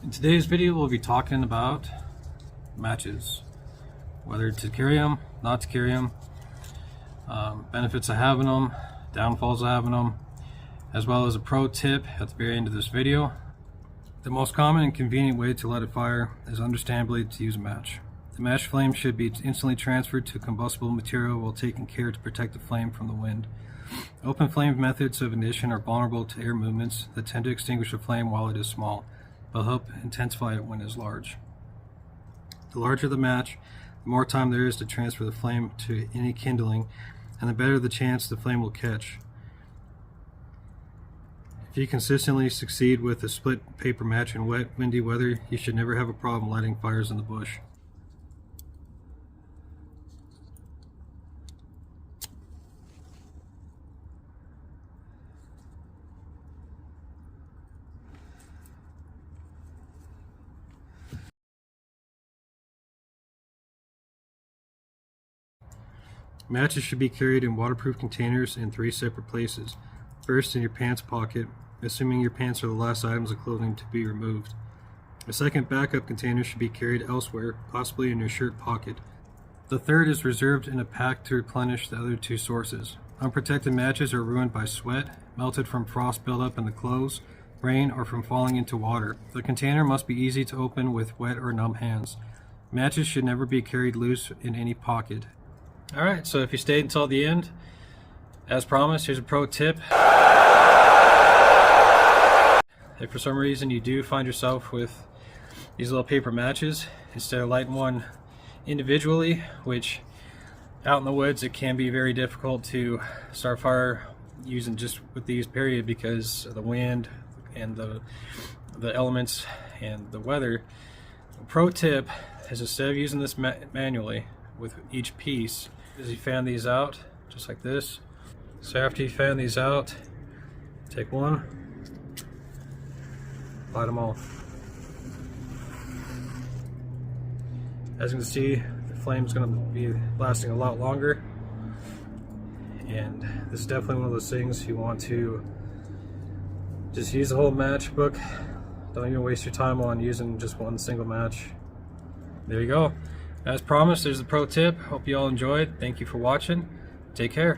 In today's video, we'll be talking about matches, whether to carry them, not to carry them, benefits of having them, downfalls of having them, as well as a pro tip at the very end of this video. The most common and convenient way to light a fire is understandably to use a match. The match flame should be instantly transferred to combustible material while taking care to protect the flame from the wind. Open flame methods of ignition are vulnerable to air movements that tend to extinguish a flame while it is small, but help intensify it when it is large. The larger the match, the more time there is to transfer the flame to any kindling, and the better the chance the flame will catch. If you consistently succeed with a split paper match in wet, windy weather, you should never have a problem lighting fires in the bush. Matches should be carried in waterproof containers in 3 separate places. First, in your pants pocket, assuming your pants are the last items of clothing to be removed. A second backup container should be carried elsewhere, possibly in your shirt pocket. The third is reserved in a pack to replenish the other 2 sources. Unprotected matches are ruined by sweat, melted from frost buildup in the clothes, rain, or from falling into water. The container must be easy to open with wet or numb hands. Matches should never be carried loose in any pocket. Alright, so if you stayed until the end, as promised, here's a pro tip. If for some reason you do find yourself with these little paper matches, instead of lighting one individually, which out in the woods it can be very difficult to start fire using just with these period because of the wind and the elements and the weather. A pro tip is instead of using this manually with each piece, is you fan these out just like this. So after you fan these out, take one, light them all. As you can see, the flame is going to be lasting a lot longer, and this is definitely one of those things you want to just use the whole matchbook. Don't even waste your time on using just one single match. There you go. As promised, there's the pro tip. Hope you all enjoyed. Thank you for watching. Take care.